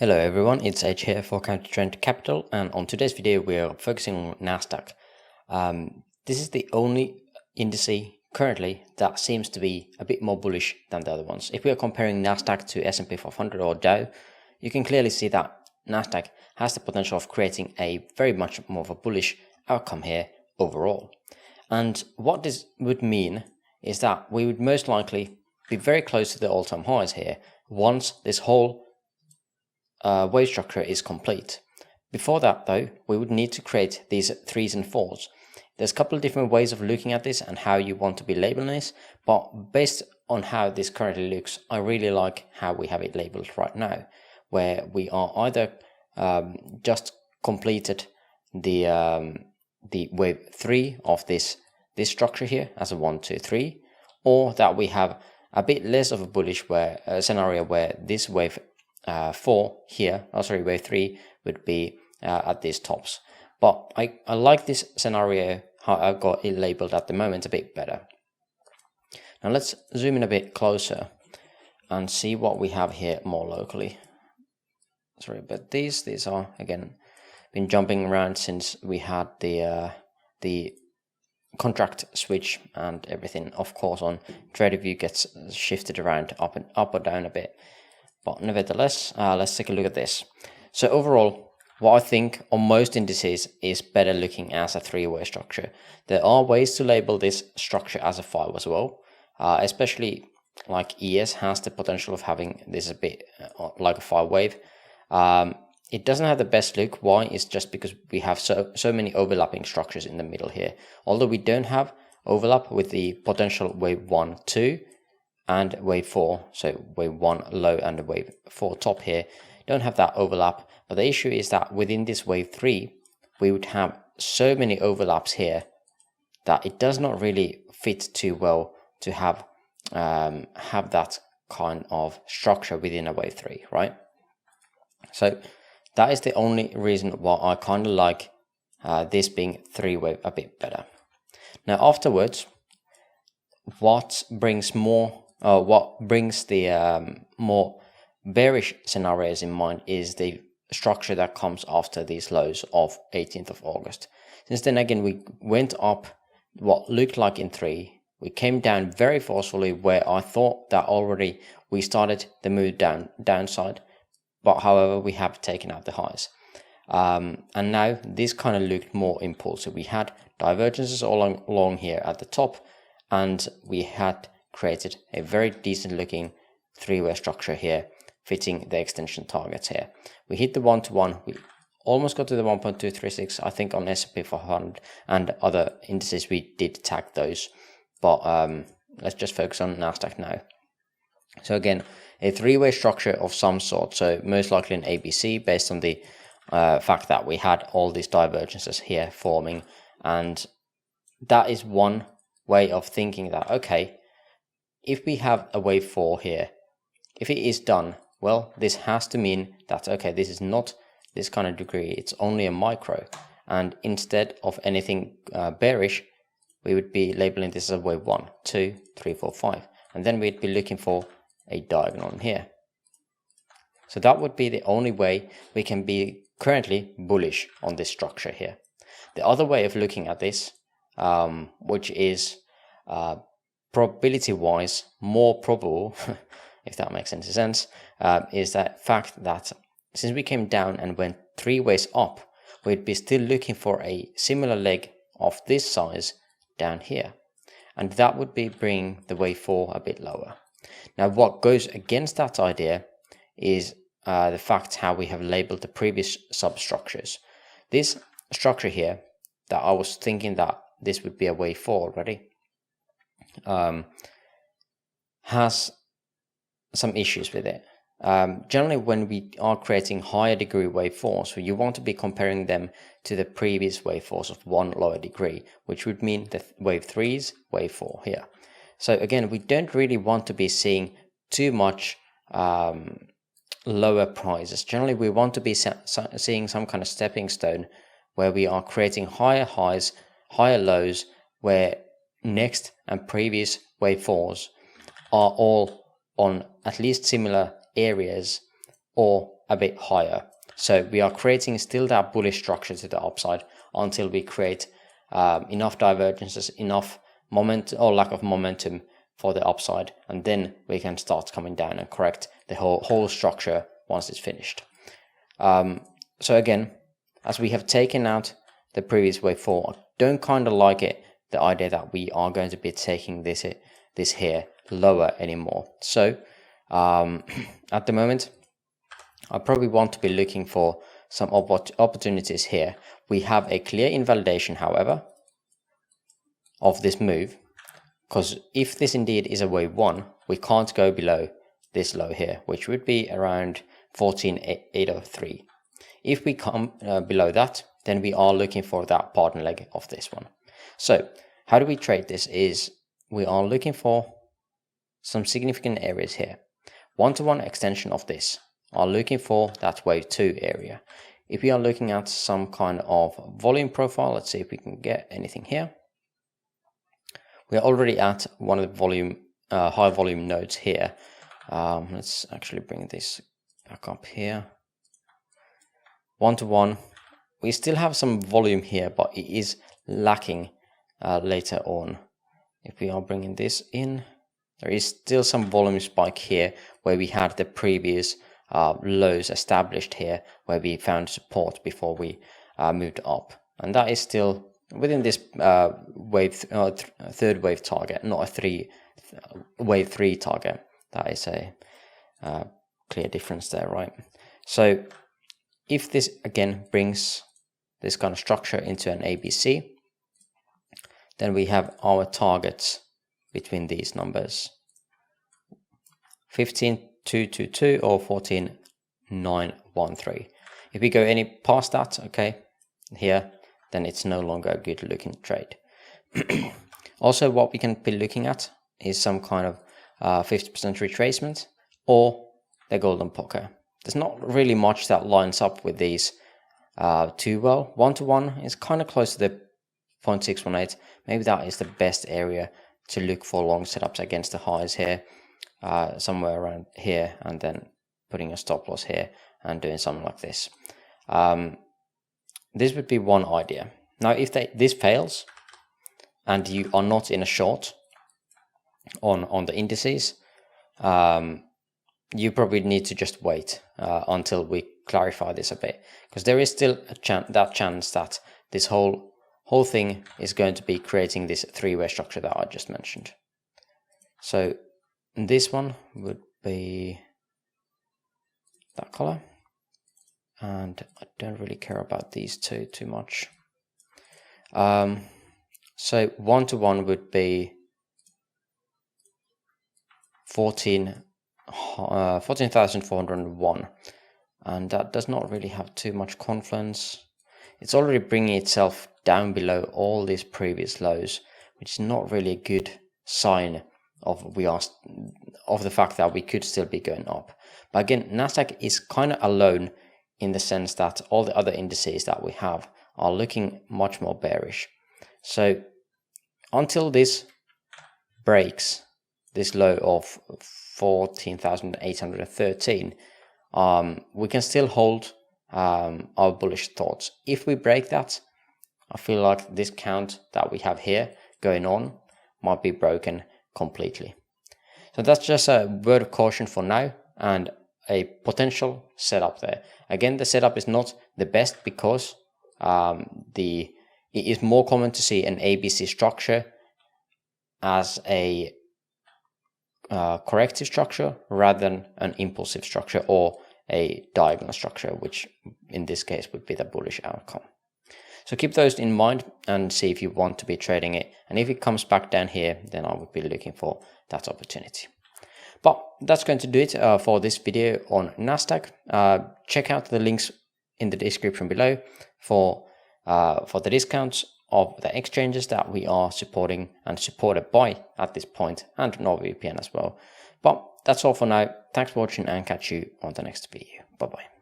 Hello everyone, it's H here for Counter Trend Capital, and on today's video we're focusing on Nasdaq. This is the only indice currently that seems to be a bit more bullish than the other ones. If we are comparing Nasdaq to S&P 500 or Dow, you can clearly see that Nasdaq has the potential of creating a very much more of a bullish outcome here overall. And what this would mean is that we would most likely be very close to the all-time highs here once this whole wave structure is complete. Before that though, we would need to create these 3s and 4s. There's a couple of different ways of looking at this and how you want to be labeling this, but based on how this currently looks, I really like how we have it labeled right now, where we are either just completed the wave 3 of this structure here as a 1, 2, 3, or that we have a bit less of a bullish scenario where this wave 4 here, wave 3 would be at these tops. But I like this scenario, how I've got it labeled at the moment, a bit better. Now let's zoom in a bit closer and see what we have here more locally. Sorry, but these are again been jumping around since we had the contract switch and everything. Of course, on TradingView gets shifted around up or down a bit. But nevertheless, let's take a look at this. So overall, what I think on most indices is better looking as a 3-way structure. There are ways to label this structure as a 5 as well, especially like ES has the potential of having this a bit like a 5 wave. It doesn't have the best look. Why? It's just because we have so many overlapping structures in the middle here. Although we don't have overlap with the potential wave 1, 2, and wave 4, so wave 1 low and wave 4 top here, don't have that overlap. But the issue is that within this wave 3, we would have so many overlaps here that it does not really fit too well to have that kind of structure within a wave 3, right? So that is the only reason why I kind of like this being 3-wave a bit better. Now afterwards, what brings the more bearish scenarios in mind is the structure that comes after these lows of 18th of August. Since then again, we went up what looked like in 3. We came down very forcefully where I thought that already we started the move downside, but however we have taken out the highs. And now this kind of looked more impulsive. We had divergences all along here at the top, and we had created a very decent looking 3-way structure here, fitting the extension targets here. We hit the 1-to-1, we almost got to the 1.236, I think on S&P 500 and other indices we did tag those, but let's just focus on Nasdaq now. So again, a 3-way structure of some sort, so most likely an ABC based on the fact that we had all these divergences here forming, and that is one way of thinking that, okay, if we have a wave 4 here, if it is done, well, this has to mean that, okay, this is not this kind of degree, it's only a micro. And instead of anything bearish, we would be labeling this as a wave 1, 2, 3, 4, 5. And then we'd be looking for a diagonal here. So that would be the only way we can be currently bullish on this structure here. The other way of looking at this, which is probability-wise more probable, if that makes any sense, is that fact that since we came down and went 3 ways up, we'd be still looking for a similar leg of this size down here. And that would be bringing the wave 4 a bit lower. Now what goes against that idea is the fact how we have labeled the previous substructures. This structure here, that I was thinking that this would be a wave 4 already, has some issues with it. Generally, when we are creating higher degree wave 4s, so you want to be comparing them to the previous wave 4s of 1 lower degree, which would mean the wave 3s, wave 4 here. So again, we don't really want to be seeing too much lower prices. Generally, we want to be seeing some kind of stepping stone where we are creating higher highs, higher lows, where next and previous wave 4s are all on at least similar areas or a bit higher. So we are creating still that bullish structure to the upside until we create enough divergences, enough moment or lack of momentum for the upside, and then we can start coming down and correct the whole structure once it's finished. So again, as we have taken out the previous wave 4, I don't kind of like it, the idea that we are going to be taking this here lower anymore. So at the moment, I probably want to be looking for some opportunities here. We have a clear invalidation, however, of this move, because if this indeed is a wave 1, we can't go below this low here, which would be around 14,803. If we come below that, then we are looking for that partner leg of this one. So how do we trade this? Is we are looking for some significant areas here. One-to-one extension of this are looking for that wave 2 area. If we are looking at some kind of volume profile, let's see if we can get anything here. We are already at one of the volume high volume nodes here. Let's actually bring this back up here. One-to-one, we still have some volume here, but it is lacking later on. If we are bringing this in, there is still some volume spike here where we had the previous lows established here, where we found support before we moved up, and that is still within this third wave target, not a wave 3 target. That is a clear difference there, right? So if this again brings this kind of structure into an ABC, then we have our targets between these numbers, 15,222 or 14,913. If we go any past that, okay, here, then it's no longer a good looking trade. Also, what we can be looking at is some kind of 50% retracement or the golden poker. There's not really much that lines up with these too well. One-to-one is kind of close to the 0.618. Maybe that is the best area to look for long setups against the highs here, somewhere around here, and then putting a stop loss here and doing something like this. This would be one idea. Now, if this fails and you are not in a short on the indices, you probably need to just wait until we clarify this a bit, because there is still that chance that this whole thing is going to be creating this three-way structure that I just mentioned. So this one would be that color, and I don't really care about these two too much. So one-to-one would be 14,401, and that does not really have too much confluence. It's already bringing itself down below all these previous lows, which is not really a good sign of the fact that we could still be going up. But again, Nasdaq is kind of alone in the sense that all the other indices that we have are looking much more bearish. So until this breaks this low of 14,813, we can still hold our bullish thoughts. If we break that, I feel like this count that we have here going on might be broken completely. So that's just a word of caution for now and a potential setup there. Again, the setup is not the best because it is more common to see an ABC structure as a corrective structure rather than an impulsive structure or a diagonal structure, which in this case would be the bullish outcome. So keep those in mind and see if you want to be trading it. And if it comes back down here, then I would be looking for that opportunity. But that's going to do it for this video on Nasdaq. Check out the links in the description below for the discounts of the exchanges that we are supporting and supported by at this point, and NordVPN as well. But that's all for now. Thanks for watching and catch you on the next video. Bye bye.